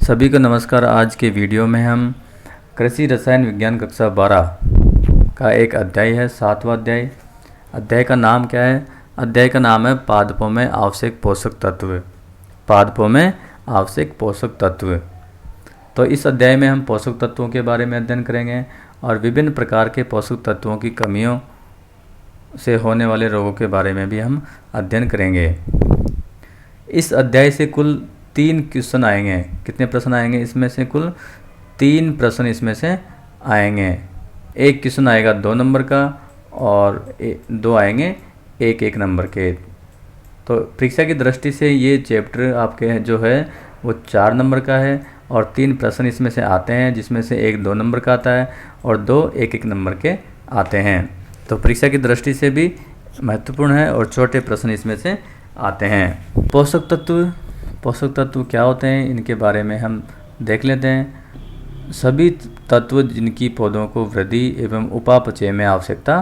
सभी को नमस्कार। आज के वीडियो में हम कृषि रसायन विज्ञान कक्षा 12 का एक अध्याय है, 7वां अध्याय। अध्याय का नाम क्या है? अध्याय का नाम है पादपों में आवश्यक पोषक तत्व। पादपों में आवश्यक पोषक तत्व। तो इस अध्याय में हम पोषक तत्वों के बारे में अध्ययन करेंगे और विभिन्न प्रकार के पोषक तत्वों की कमियों से होने वाले रोगों के बारे में भी हम अध्ययन करेंगे। इस अध्याय से कुल 3 क्वेश्चन आएंगे। कितने प्रश्न आएंगे? इसमें से कुल 3 प्रश्न इसमें से आएंगे। एक क्वेश्चन आएगा 2 नंबर का और 2 आएंगे 1-1 नंबर के। तो परीक्षा की दृष्टि से ये चैप्टर आपके जो है वो 4 नंबर का है और 3 प्रश्न इसमें से आते हैं, जिसमें से एक 2 नंबर का आता है और 2 1-1 नंबर के आते हैं। तो परीक्षा की दृष्टि से भी महत्वपूर्ण है और छोटे प्रश्न इसमें से आते हैं। पोषक तत्व क्या होते हैं, इनके बारे में हम देख लेते हैं। सभी तत्व जिनकी पौधों को वृद्धि एवं उपापचय में आवश्यकता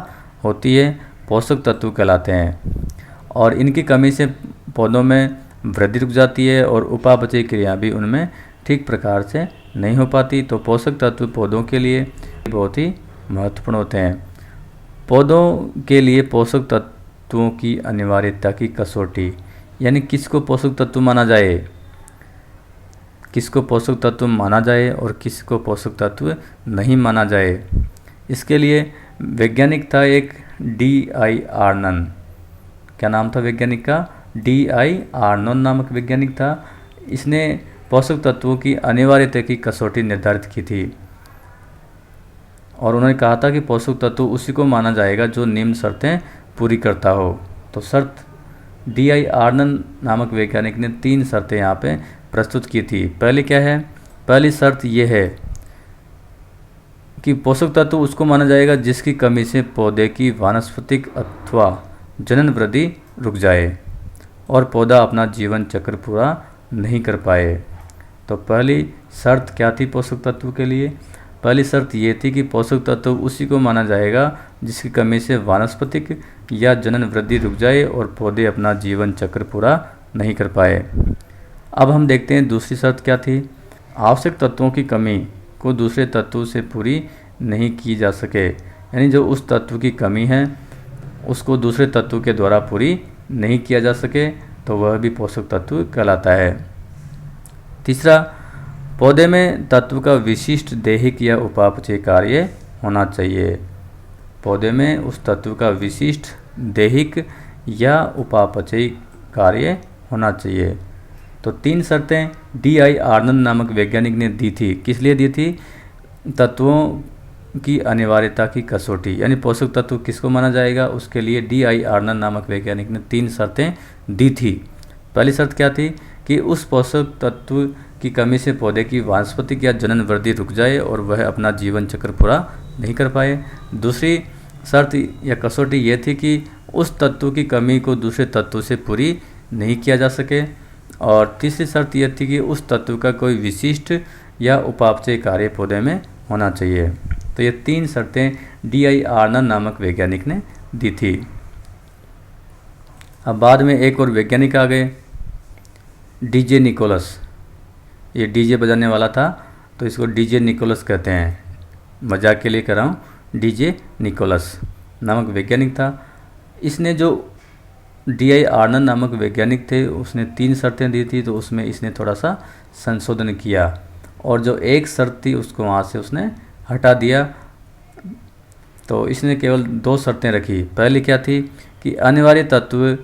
होती है पोषक तत्व कहलाते हैं, और इनकी कमी से पौधों में वृद्धि रुक जाती है और उपापचय क्रिया भी उनमें ठीक प्रकार से नहीं हो पाती। तो पोषक तत्व पौधों के लिए बहुत ही महत्वपूर्ण होते हैं। पौधों के लिए पोषक तत्वों की अनिवार्यता की कसौटी, यानी किसको पोषक तत्व माना जाए, किसको पोषक तत्व माना जाए और किसको पोषक तत्व नहीं माना जाए। इसके लिए वैज्ञानिक था एक D.I. आर्नन। क्या नाम था वैज्ञानिक का? D.I. आर्नन नामक वैज्ञानिक था। इसने पोषक तत्वों की अनिवार्यता की कसौटी निर्धारित की थी और उन्होंने कहा था कि पोषक तत्व उसी को माना जाएगा जो निम्न शर्तें पूरी करता हो। तो शर्त D.I. आर्नन नामक वैज्ञानिक ने 3 शर्तें यहाँ पे प्रस्तुत की थी। पहली क्या है? पहली शर्त यह है कि पोषक तत्व उसको माना जाएगा जिसकी कमी से पौधे की वानस्पतिक अथवा जनन वृद्धि रुक जाए और पौधा अपना जीवन चक्र पूरा नहीं कर पाए। तो पहली शर्त क्या थी पोषक तत्व के लिए? पहली शर्त ये थी कि पोषक तत्व उसी को माना जाएगा जिसकी कमी से वानस्पतिक या जनन वृद्धि रुक जाए और पौधे अपना जीवन चक्र पूरा नहीं कर पाए। अब हम देखते हैं दूसरी शर्त क्या थी। आवश्यक तत्वों की कमी को दूसरे तत्वों से पूरी नहीं की जा सके, यानी जो उस तत्व की कमी है उसको दूसरे तत्व के द्वारा पूरी नहीं किया जा सके तो वह भी पोषक तत्व कहलाता है। तीसरा, पौधे में तत्व का विशिष्ट दैहिक या उपापचय कार्य होना चाहिए। पौधे में उस तत्व का विशिष्ट दैहिक या उपापचय कार्य होना चाहिए। तो 3 शर्तें D.I. आर्नन नामक वैज्ञानिक ने दी थी। किस लिए दी थी? तत्वों की अनिवार्यता की कसौटी, यानी पोषक तत्व किसको माना जाएगा उसके लिए D.I. आर्नन नामक वैज्ञानिक ने 3 शर्तें दी थी। पहली शर्त क्या थी कि उस पोषक तत्व की कमी से पौधे की वानस्पतिक या जनन वृद्धि रुक जाए और वह अपना जीवन चक्र पूरा नहीं कर पाए। दूसरी शर्त या कसौटी ये थी कि उस तत्व की कमी को दूसरे तत्व से पूरी नहीं किया जा सके। और तीसरी शर्त यह थी कि उस तत्व का कोई विशिष्ट या उपापचय कार्य पौधे में होना चाहिए। तो ये 3 शर्तें D.I. आर्नन नामक वैज्ञानिक ने दी थी। अब बाद में एक और वैज्ञानिक आ गए, D.J. निकोलस। ये डीजे बजाने वाला था तो इसको D.J. निकोलस कहते हैं, मजाक के लिए कर रहा हूँ। D.J. निकोलस नामक वैज्ञानिक था। इसने जो D.I. आर्नन नामक वैज्ञानिक थे उसने 3 शर्तें दी थी, तो उसमें इसने थोड़ा सा संशोधन किया और जो एक शर्त थी उसको वहाँ से उसने हटा दिया। तो इसने केवल 2 शर्तें रखी। पहली क्या थी कि अनिवार्य तत्व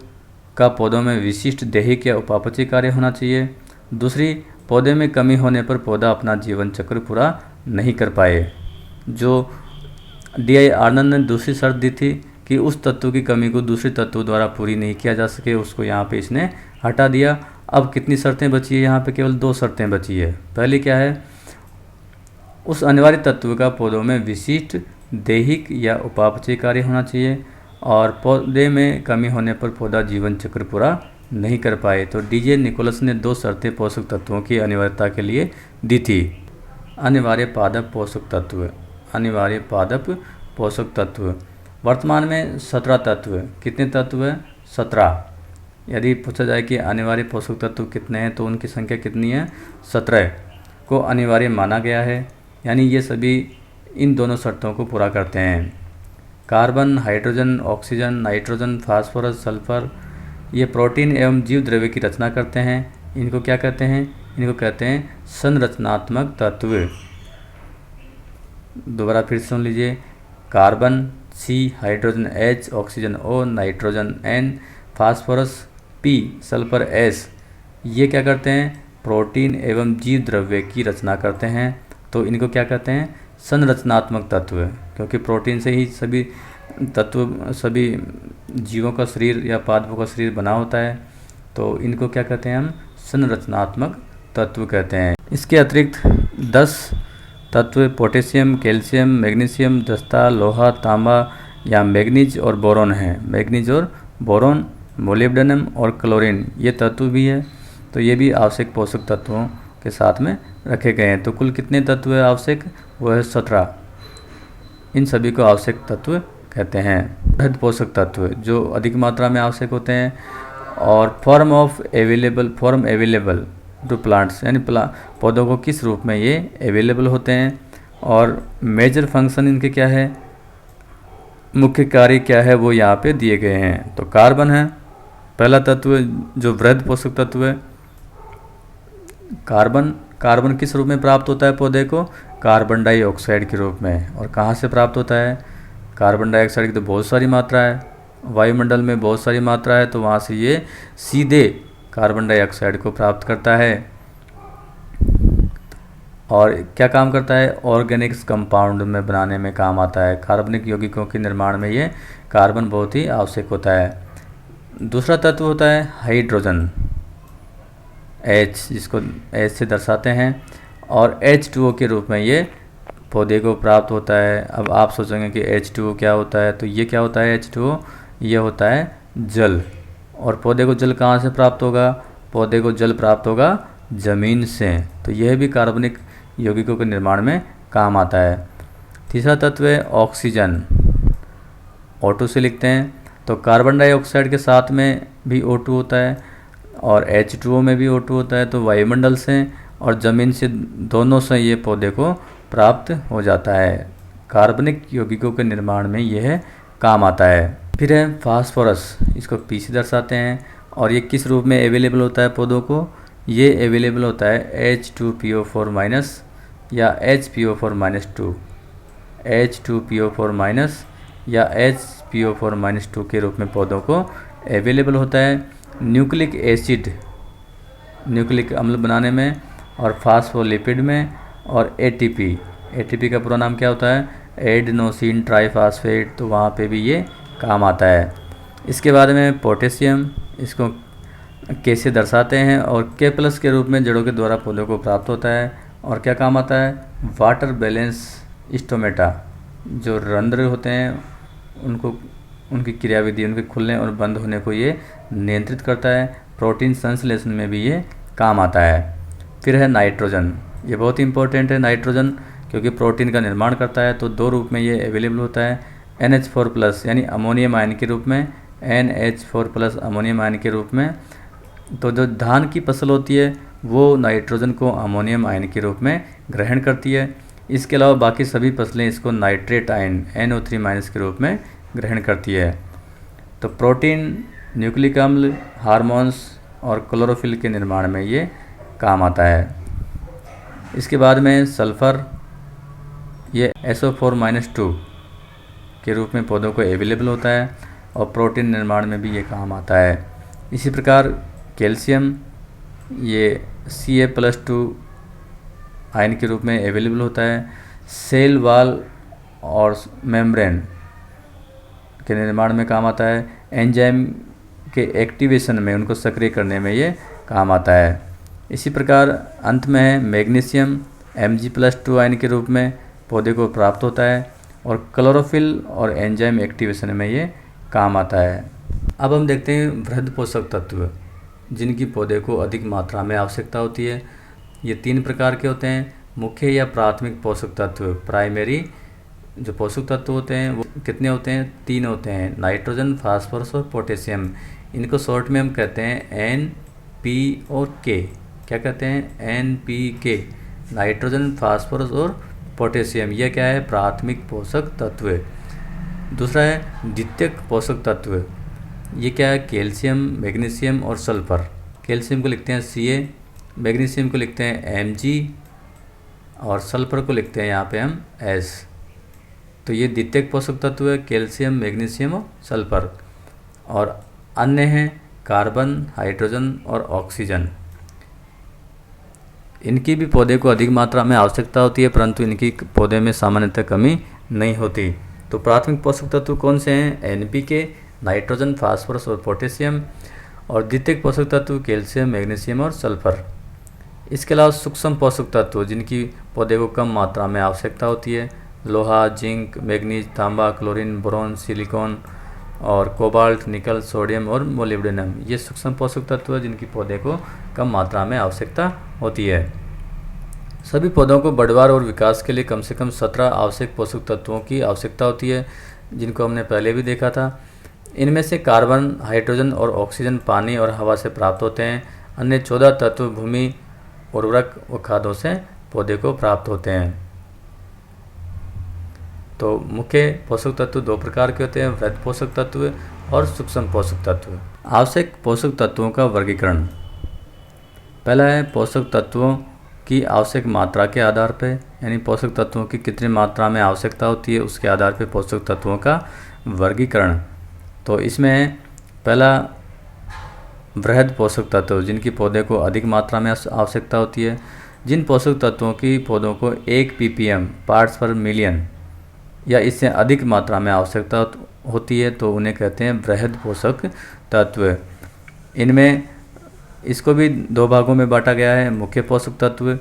का पौधों में विशिष्ट दैहिक या उपापचय कार्य होना चाहिए। दूसरी, पौधे में कमी होने पर पौधा अपना जीवन चक्र पूरा नहीं कर पाए। जो D.I. आर्नन ने दूसरी शर्त दी थी कि उस तत्व की कमी को दूसरे तत्व द्वारा पूरी नहीं किया जा सके, उसको यहाँ पे इसने हटा दिया। अब कितनी शर्तें बची है? यहाँ पे केवल 2 शर्तें बची है। पहली क्या है? उस अनिवार्य तत्व का पौधों में विशिष्ट दैहिक या उपापचय कार्य होना चाहिए और पौधे में कमी होने पर पौधा जीवन चक्र पूरा नहीं कर पाए। तो D.J. निकोलस ने 2 शर्तें पोषक तत्वों की अनिवार्यता के लिए दी थी। अनिवार्य पादप पोषक तत्व, अनिवार्य पादप पोषक तत्व। वर्तमान में 17 तत्व। कितने तत्व हैं? 17। यदि पूछा जाए कि अनिवार्य पोषक तत्व कितने हैं तो उनकी संख्या कितनी है? 17। को अनिवार्य माना गया है, यानी ये सभी इन दोनों शर्तों को पूरा करते हैं। Carbon, hydrogen, oxygen, nitrogen, phosphorus, sulphur ये प्रोटीन एवं जीव द्रव्य की रचना करते हैं। इनको क्या कहते हैं? इनको कहते हैं संरचनात्मक तत्व। दोबारा फिर सुन लीजिए। Carbon C, hydrogen H, oxygen O, nitrogen N, phosphorus P, sulphur S ये क्या करते हैं? प्रोटीन एवं जीव द्रव्य की रचना करते हैं। तो इनको क्या कहते हैं? संरचनात्मक तत्व, क्योंकि प्रोटीन से ही सभी तत्व, सभी जीवों का शरीर या पादपों का शरीर बना होता है। तो इनको क्या कहते हैं? हम संरचनात्मक तत्व कहते हैं। इसके अतिरिक्त 10 तत्व पोटेशियम, कैल्शियम, मैग्नीशियम, जस्ता, लोहा, तांबा या मैग्नीज और बोरोन हैं। मैग्नीज और बोरोन, मोलिब्डेनम और क्लोरीन ये तत्व भी है। तो ये भी आवश्यक पोषक तत्वों के साथ में रखे गए हैं। तो कुल कितने तत्व है आवश्यक? वो है 17। इन सभी को आवश्यक तत्व कहते हैं। वृहद पोषक तत्व जो अधिक मात्रा में आवश्यक होते हैं, और फॉर्म अवेलेबल टू प्लांट्स, यानी पौधों को किस रूप में ये अवेलेबल होते हैं, और मेजर फंक्शन इनके क्या है, मुख्य कार्य क्या है, वो यहाँ पे दिए गए हैं। तो कार्बन है पहला तत्व जो वृहद पोषक तत्व है। कार्बन किस रूप में प्राप्त होता है पौधे को? कार्बन डाइऑक्साइड के रूप में। और कहाँ से प्राप्त होता है? कार्बन डाइऑक्साइड की तो बहुत सारी मात्रा है, वायुमंडल में बहुत सारी मात्रा है, तो वहाँ से ये सीधे कार्बन डाइऑक्साइड को प्राप्त करता है। और क्या काम करता है? ऑर्गेनिक्स कंपाउंड में बनाने में काम आता है। कार्बनिक यौगिकों के निर्माण में ये कार्बन बहुत ही आवश्यक होता है। दूसरा तत्व होता है हाइड्रोजन, H, जिसको H से दर्शाते हैं, और H2O के रूप में ये पौधे को प्राप्त होता है। अब आप सोचेंगे कि H2O क्या होता है? तो ये क्या होता है H2O? ये होता है जल। और पौधे को जल कहाँ से प्राप्त होगा? पौधे को जल प्राप्त होगा जमीन से। तो यह भी कार्बनिक यौगिकों के निर्माण में काम आता है। तीसरा तत्व है ऑक्सीजन, O2 से लिखते हैं। तो कार्बन डाइऑक्साइड के साथ में भी O2 होता है, और H2O में भी O2 होता है। तो वायुमंडल से और ज़मीन से, दोनों से ये पौधे को प्राप्त हो जाता है। कार्बनिक यौगिकों के निर्माण में यह काम आता है। फिर है फास्फोरस, इसको P से दर्शाते हैं। और ये किस रूप में अवेलेबल होता है पौधों को? ये अवेलेबल होता है H2PO4- या HPO4-2, H2PO4- या HPO4-2 के रूप में पौधों को अवेलेबल होता है न्यूक्लिक एसिड, न्यूक्लिक अम्ल बनाने में, और फास्फोलिपिड में, और ATP का पूरा नाम क्या होता है? Adenosine triphosphate. तो वहाँ पे भी ये काम आता है। इसके बाद में पोटेशियम, इसको K से दर्शाते हैं, और K+ के रूप में जड़ों के द्वारा पौधों को प्राप्त होता है। और क्या काम आता है? वाटर बैलेंस स्टोमेटा, जो रंध्र होते हैं उनको, उनकी क्रियाविधि, उनके खुलने और बंद होने को ये नियंत्रित करता है। प्रोटीन संश्लेषण में भी ये काम आता है। फिर है नाइट्रोजन, ये बहुत ही इंपॉर्टेंट है नाइट्रोजन, क्योंकि प्रोटीन का निर्माण करता है। तो 2 रूप में ये अवेलेबल होता है, NH4+ यानी अमोनियम आयन के रूप में, NH4+ अमोनियम आयन के रूप में। तो जो धान की फसल होती है वो नाइट्रोजन को अमोनियम आयन के रूप में ग्रहण करती है। इसके अलावा बाकी सभी फसलें इसको नाइट्रेट आयन NO3- के रूप में ग्रहण करती है। तो प्रोटीन, न्यूक्लिक अम्ल, हार्मोन्स और क्लोरोफिल के निर्माण में ये काम आता है। इसके बाद में सल्फ़र, ये SO4- के रूप में पौधों को अवेलेबल होता है, और प्रोटीन निर्माण में भी ये काम आता है। इसी प्रकार कैल्शियम, ये Ca+2 आयन के रूप में अवेलेबल होता है। सेल वाल और मेम्ब्रेन के निर्माण में काम आता है। एंजाइम के एक्टिवेशन में, उनको सक्रिय करने में ये काम आता है। इसी प्रकार अंत में है मैग्नीशियम, Mg+2 आयन के रूप में पौधे को प्राप्त होता है, और क्लोरोफिल और एंजाइम एक्टिवेशन में ये काम आता है। अब हम देखते हैं वृहद पोषक तत्व, जिनकी पौधे को अधिक मात्रा में आवश्यकता होती है। ये 3 प्रकार के होते हैं। मुख्य या प्राथमिक पोषक तत्व, प्राइमरी जो पोषक तत्व होते हैं वो कितने होते हैं? 3 होते हैं, नाइट्रोजन, फास्फोरस और पोटेशियम। इनको शॉर्ट में हम कहते हैं NP और K। क्या कहते हैं? NPK, नाइट्रोजन, फास्फोरस और पोटेशियम, यह क्या है, प्राथमिक पोषक तत्व। दूसरा है द्वितीयक पोषक तत्व, ये क्या है, कैल्शियम, मैग्नीशियम और सल्फर। कैल्शियम को लिखते हैं Ca, मैग्नीशियम को लिखते हैं Mg और सल्फर को लिखते हैं यहाँ पे हम S। तो ये द्वितीयक पोषक तत्व है, कैल्शियम, मैग्नीशियम और सल्फर। और अन्य हैं कार्बन, हाइड्रोजन और ऑक्सीजन। इनकी भी पौधे को अधिक मात्रा में आवश्यकता होती है, परंतु इनकी पौधे में सामान्यतः कमी नहीं होती। तो प्राथमिक पोषक तत्व कौन से हैं, NPK, नाइट्रोजन, फास्फोरस और पोटेशियम। और द्वितीयक पोषक तत्व कैल्शियम, मैग्नीशियम और सल्फर। इसके अलावा सूक्ष्म पोषक तत्व जिनकी पौधे को कम मात्रा में आवश्यकता होती है, लोहा, जिंक, मैग्नीज, तांबा, क्लोरीन, बोरॉन, सिलिकॉन और कोबाल्ट, निकल, सोडियम और मोलिब्डेनम, ये सूक्ष्म पोषक तत्व है जिनकी पौधे को कम मात्रा में आवश्यकता होती है। सभी पौधों को बढ़वार और विकास के लिए कम से कम 17 आवश्यक पोषक तत्वों की आवश्यकता होती है, जिनको हमने पहले भी देखा था। इनमें से कार्बन, हाइड्रोजन और ऑक्सीजन पानी और हवा से प्राप्त होते हैं। अन्य 14 तत्व भूमि, उर्वरक और खादों से पौधे को प्राप्त होते हैं। तो मुख्य पोषक तत्व दो प्रकार के होते हैं, वृहद पोषक तत्व और सूक्ष्म पोषक तत्व। आवश्यक पोषक तत्वों का वर्गीकरण। पहला है पोषक तत्वों की आवश्यक मात्रा के आधार पर, यानी पोषक तत्वों की कितनी मात्रा में आवश्यकता होती है उसके आधार पर पोषक तत्वों का वर्गीकरण। तो इसमें पहला वृहद पोषक तत्व जिनकी पौधे को अधिक मात्रा में आवश्यकता होती है। जिन पोषक तत्वों की पौधों को 1 ppm पार्ट्स पर मिलियन या इससे अधिक मात्रा में आवश्यकता होती है तो उन्हें कहते हैं वृहद पोषक तत्व। इनमें इसको भी दो भागों में बांटा गया है। मुख्य पोषक तत्व,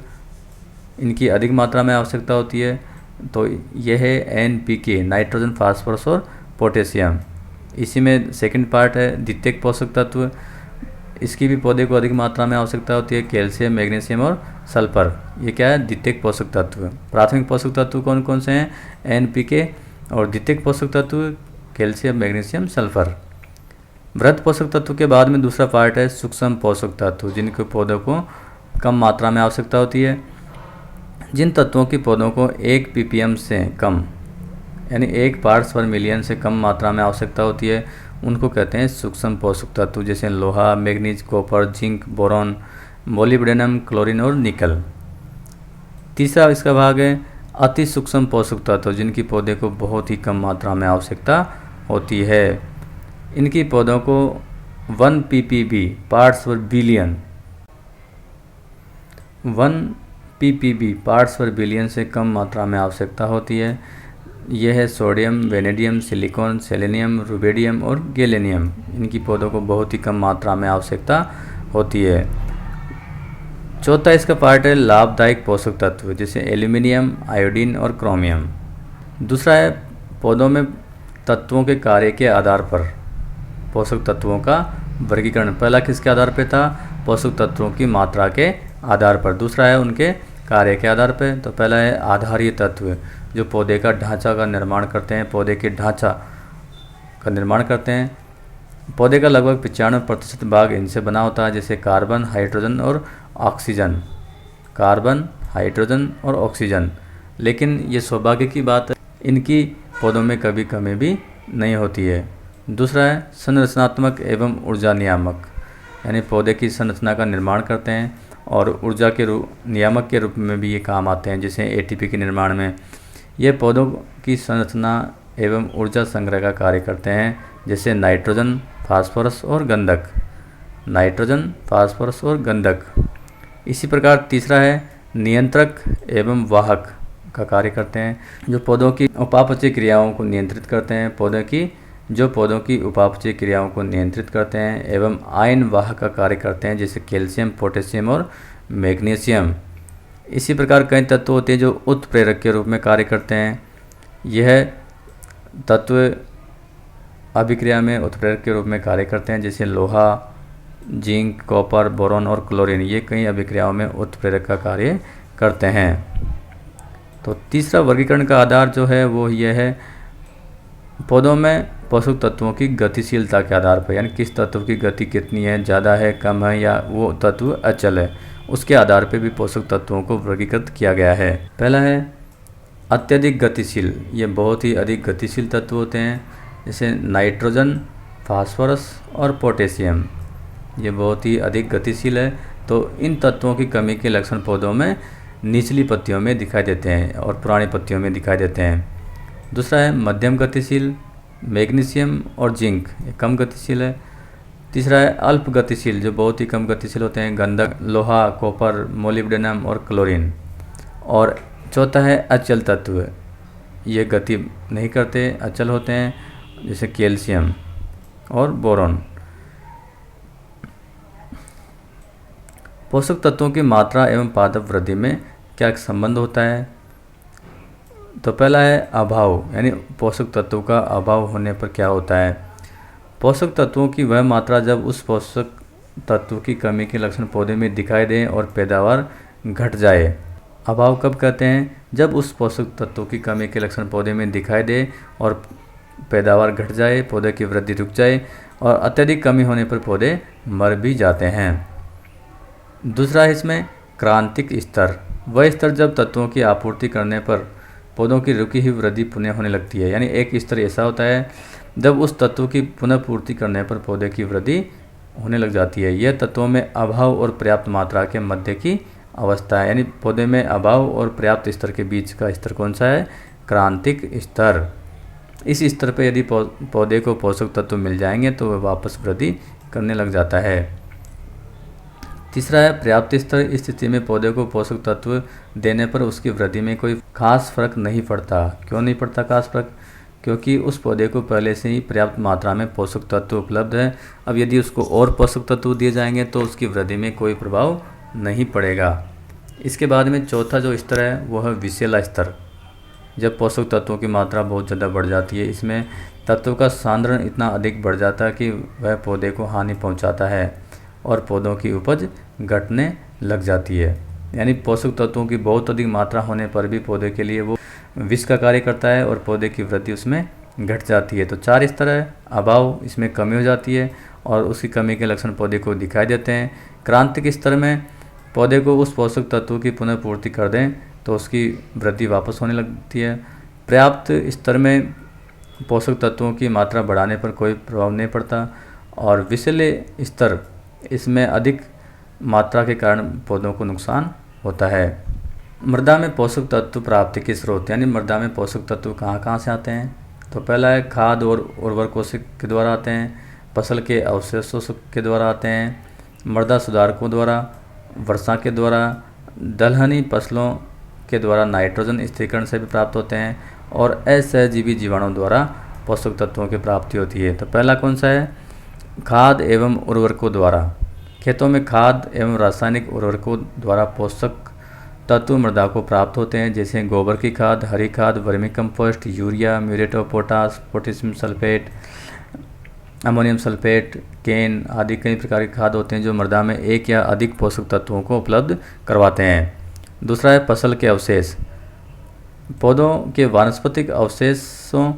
इनकी अधिक मात्रा में आवश्यकता होती है, तो यह है NPK, नाइट्रोजन, फास्फोरस और पोटेशियम। इसी में सेकंड पार्ट है द्वितीयक पोषक तत्व, इसकी भी पौधे को अधिक मात्रा में आवश्यकता होती है, कैल्शियम, मैग्नीशियम और सल्फर। ये क्या है, द्वितीयक पोषक तत्व। प्राथमिक पोषक तत्व कौन कौन से हैं, NPK, और द्वितीयक पोषक तत्व कैल्शियम, मैग्नीशियम, सल्फर। वृहद पोषक तत्व के बाद में दूसरा पार्ट है सूक्ष्म पोषक तत्व, जिनके पौधों को कम मात्रा में आवश्यकता होती है। जिन तत्वों की पौधों को 1 ppm से कम, यानी 1 पार्ट्स पर मिलियन से कम मात्रा में आवश्यकता होती है, उनको कहते हैं सूक्ष्म पोषक तत्व, जैसे लोहा, manganese, copper, zinc, boron, molybdenum, chlorine और निकल। तीसरा इसका भाग है अति सूक्ष्म पोषक तत्व, जिनकी पौधे को बहुत ही कम मात्रा में आवश्यकता होती है। इनकी पौधों को 1 ppb पार्ट्स पर बिलियन, 1 ppb पार्ट्स पर बिलियन से कम मात्रा में आवश्यकता होती है। यह है sodium, vanadium, silicon, selenium, rubidium और गैलेनियम। इनकी पौधों को बहुत ही कम मात्रा में आवश्यकता होती है। चौथा इसका पार्ट है लाभदायक पोषक तत्व, जैसे एल्यूमिनियम, आयोडीन और क्रोमियम। दूसरा है पौधों में तत्वों के कार्य के आधार पर पोषक तत्वों का वर्गीकरण। पहला किसके आधार पर था, पोषक तत्वों की मात्रा के आधार पर। दूसरा है उनके कार्य के आधार पर। तो पहला है आधारीय तत्व, जो पौधे का ढांचा का निर्माण करते हैं, पौधे के ढांचा का निर्माण करते हैं। पौधे का लगभग 95% भाग इनसे बना होता है, जैसे कार्बन, हाइड्रोजन और ऑक्सीजन। कार्बन, हाइड्रोजन और ऑक्सीजन। लेकिन ये सौभाग्य की बात है, इनकी पौधों में कभी कमी भी नहीं होती है। दूसरा है संरचनात्मक एवं ऊर्जा नियामक, यानी पौधे की संरचना का निर्माण करते हैं और ऊर्जा के नियामक के रूप में भी ये काम आते हैं, जैसे ATP के निर्माण में। ये पौधों की संरचना एवं ऊर्जा संग्रह का कार्य करते हैं, जैसे नाइट्रोजन, फास्फोरस और गंधक। नाइट्रोजन, फास्फोरस और गंधक। इसी प्रकार तीसरा है नियंत्रक एवं वाहक का कार्य करते हैं, जो पौधों की उपापचय क्रियाओं को नियंत्रित करते हैं। पौधों की उपापचय क्रियाओं को नियंत्रित करते हैं एवं आयन वाहक का कार्य करते हैं, जैसे कैल्शियम, पोटेशियम और मैग्नीशियम। इसी प्रकार कई तत्व होते हैं जो उत्प्रेरक के रूप में कार्य करते हैं। यह तत्व अभिक्रिया में उत्प्रेरक के रूप में कार्य करते हैं, जैसे लोहा, जिंक, कॉपर, बोरॉन और क्लोरीन। ये कई अभिक्रियाओं में उत्प्रेरक का कार्य करते हैं। तो तीसरा वर्गीकरण का आधार जो है वो यह है पौधों में पोषक तत्वों की गतिशीलता के आधार पर, यानी किस तत्व की गति कितनी है, ज़्यादा है, कम है या वो तत्व अचल है, उसके आधार पर भी पोषक तत्वों को वर्गीकृत किया गया है। पहला है अत्यधिक गतिशील। ये बहुत ही अधिक गतिशील तत्व होते हैं, जैसे नाइट्रोजन, फास्फोरस और पोटेशियम। ये बहुत ही अधिक गतिशील है, तो इन तत्वों की कमी के लक्षण पौधों में निचली पत्तियों में दिखाई देते हैं और पुरानी पत्तियों में दिखाई देते हैं। दूसरा है मध्यम गतिशील, मैग्नीशियम और जिंक, ये कम गतिशील है। तीसरा है अल्प गतिशील, जो बहुत ही कम गतिशील होते हैं, गंधक, लोहा, कॉपर, मोलिब्डेनम और क्लोरीन। और चौथा है अचल तत्व, ये गति नहीं करते, अचल होते हैं, जैसे कैल्शियम और बोरॉन। पोषक तत्वों की मात्रा एवं पादप वृद्धि में क्या संबंध होता है? तो पहला है अभाव, यानी पोषक तत्वों का अभाव होने पर क्या होता है। पोषक तत्वों की वह मात्रा जब उस पोषक तत्व की कमी के लक्षण पौधे में दिखाई दें और पैदावार घट जाए। अभाव कब कहते हैं? जब उस पोषक तत्व की कमी के लक्षण पौधे में दिखाई दे और पैदावार घट जाए, पौधे की वृद्धि रुक जाए और अत्यधिक कमी होने पर पौधे मर भी जाते हैं। दूसरा है इसमें क्रांतिक स्तर। वह स्तर जब तत्वों की आपूर्ति करने पर पौधों की रुकी हुई वृद्धि पुनः होने लगती है। यानी एक स्तर ऐसा होता है जब उस तत्व की पुनः पूर्ति करने पर पौधे की वृद्धि होने लग जाती है। यह तत्वों में अभाव और पर्याप्त मात्रा के मध्य की अवस्था है। यानी पौधे में अभाव और पर्याप्त स्तर के बीच का स्तर कौन सा है? क्रांतिक स्तर। इस स्तर पर यदि पौधे को पोषक तत्व मिल जाएंगे तो वह वापस वृद्धि करने लग जाता है। तीसरा है पर्याप्त स्तर। इस स्थिति में पौधे को पोषक तत्व देने पर उसकी वृद्धि में कोई खास फर्क नहीं पड़ता। क्यों नहीं पड़ता खास फर्क? क्योंकि उस पौधे को पहले से ही पर्याप्त मात्रा में पोषक तत्व उपलब्ध है। अब यदि उसको और पोषक तत्व दिए जाएंगे तो उसकी वृद्धि में कोई प्रभाव नहीं पड़ेगा। इसके बाद में चौथा जो स्तर है वो है विषैला स्तर। जब पोषक तत्वों की मात्रा बहुत ज़्यादा बढ़ जाती है, इसमें तत्व का सांद्रण इतना अधिक बढ़ जाता है कि वह पौधे को हानि पहुंचाता है और पौधों की उपज घटने लग जाती है। यानी पोषक तत्वों की बहुत अधिक मात्रा होने पर भी पौधे के लिए वो विष का कार्य करता है और पौधे की वृद्धि उसमें घट जाती है। तो 4 स्तर है। अभाव, इसमें कमी हो जाती है और उसकी कमी के लक्षण पौधे को दिखाई देते हैं। क्रांतिक स्तर में पौधे को उस पोषक तत्व की पुनः पूर्ति कर दें तो उसकी वृद्धि वापस होने लगती है। पर्याप्त स्तर में पोषक तत्वों की मात्रा बढ़ाने पर कोई प्रभाव नहीं पड़ता। और विषैले स्तर, इसमें अधिक मात्रा के कारण पौधों को नुकसान होता है। मृदा में पोषक तत्व प्राप्ति के स्रोत, यानी मृदा में पोषक तत्व कहाँ कहाँ से आते हैं? तो पहला है खाद और उर्वरकों के द्वारा आते हैं, फसल के अवशेषों के द्वारा आते हैं, मृदा सुधारकों द्वारा, वर्षा के द्वारा, दलहनी फसलों के द्वारा नाइट्रोजन स्थिरीकरण से भी प्राप्त होते हैं और असहजीवी जीवाणुओं द्वारा पोषक तत्वों की प्राप्ति होती है। तो पहला कौन सा है? खाद एवं उर्वरकों द्वारा। खेतों में खाद एवं रासायनिक उर्वरकों द्वारा पोषक तत्व मृदा को प्राप्त होते हैं, जैसे गोबर की खाद, हरी खाद, vermicompost, urea, muriate of potash, potassium sulphate, ammonium sulphate, CAN आदि कई प्रकार के खाद होते हैं जो मृदा में एक या अधिक पोषक तत्वों को उपलब्ध करवाते हैं। दूसरा है फसल के अवशेष। पौधों के वानस्पतिक अवशेषों,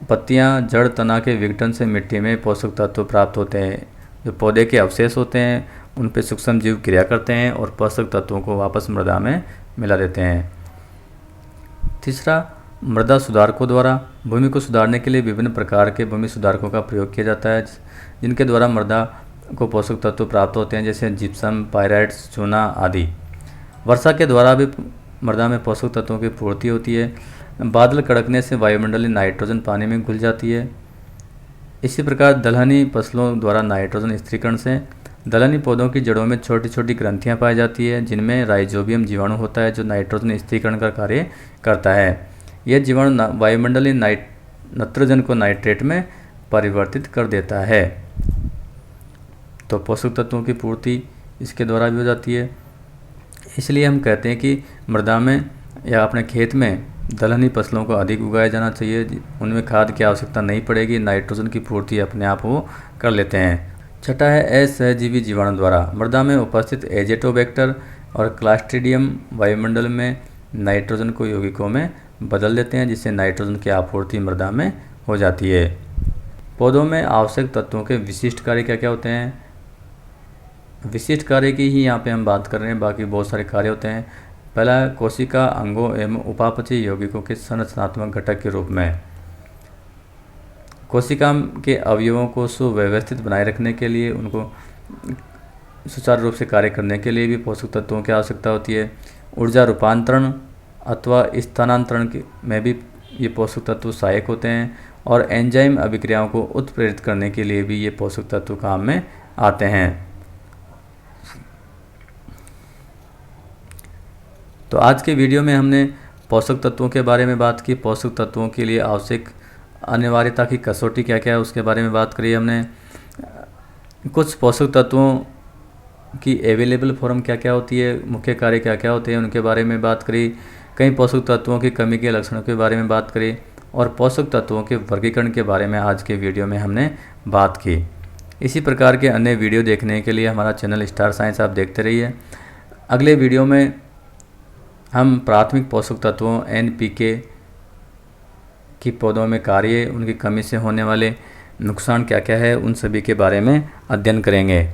पत्तियां, जड़, तना के विघटन से मिट्टी में पोषक तत्व प्राप्त होते हैं। जो पौधे के अवशेष होते हैं उन पर सूक्ष्म जीव क्रिया करते हैं और पोषक तत्वों को वापस मृदा में मिला देते हैं। तीसरा, मृदा सुधारकों द्वारा। भूमि को सुधारने के लिए विभिन्न प्रकार के भूमि सुधारकों का प्रयोग किया जाता है जिनके द्वारा मृदा को पोषक तत्व प्राप्त होते हैं, जैसे जिप्सम, पायराइट्स, चूना आदि। वर्षा के द्वारा भी मृदा में पोषक तत्वों की पूर्ति होती है। बादल कड़कने से वायुमंडलीय नाइट्रोजन पानी में घुल जाती है। इसी प्रकार दलहनी फसलों द्वारा नाइट्रोजन स्थिरीकरण से दलहनी पौधों की जड़ों में छोटी छोटी ग्रंथियां पाई जाती है जिनमें राइजोबियम जीवाणु होता है जो नाइट्रोजन स्थिरीकरण का कार्य करता है। यह जीवाणु वायुमंडलीय नाइट्रोजन को नाइट्रेट में परिवर्तित कर देता है। तो पोषक तत्वों की पूर्ति इसके द्वारा भी हो जाती है। इसलिए हम कहते हैं कि मृदा में या अपने खेत में दलहनी फसलों को अधिक उगाया जाना चाहिए। उनमें खाद की आवश्यकता नहीं पड़ेगी, नाइट्रोजन की पूर्ति अपने आप वो कर लेते हैं। छठा है असहजीवी जीवाणु द्वारा। मृदा में उपस्थित एजेटोबैक्टर और क्लास्ट्रीडियम वायुमंडल में नाइट्रोजन को यौगिकों में बदल देते हैं जिससे नाइट्रोजन की आपूर्ति मृदा में हो जाती है। पौधों में आवश्यक तत्वों के विशिष्ट कार्य क्या क्या होते हैं? विशिष्ट कार्य की ही यहाँ पे हम बात कर रहे हैं, बाकी बहुत सारे कार्य होते हैं। पहला, कोशिका अंगों एवं उपापचय यौगिकों के संरचनात्मक घटक के रूप में। कोशिका के अवयवों को सुव्यवस्थित बनाए रखने के लिए, उनको सुचारू रूप से कार्य करने के लिए भी पोषक तत्वों की आवश्यकता होती है। ऊर्जा रूपांतरण अथवा स्थानांतरण में भी ये पोषक तत्व सहायक होते हैं, और एंजाइम अभिक्रियाओं को उत्प्रेरित करने के लिए भी ये पोषक तत्व काम में आते हैं। तो आज के वीडियो में हमने पोषक तत्वों के बारे में बात की। पोषक तत्वों के लिए आवश्यक अनिवार्यता की कसौटी क्या क्या है उसके बारे में बात करी हमने। कुछ पोषक तत्वों की अवेलेबल फॉर्म क्या क्या होती है, मुख्य कार्य क्या क्या होते हैं, उनके बारे में बात करी। कई पोषक तत्वों की कमी के लक्षणों के बारे में बात करी, और पोषक तत्वों के वर्गीकरण के बारे में आज के वीडियो में हमने बात की। इसी प्रकार के अन्य वीडियो देखने के लिए हमारा चैनल स्टार साइंस आप देखते रहिए। अगले वीडियो में हम प्राथमिक पोषक तत्वों NPK की पौधों में कार्य, उनकी कमी से होने वाले नुकसान क्या क्या है, उन सभी के बारे में अध्ययन करेंगे।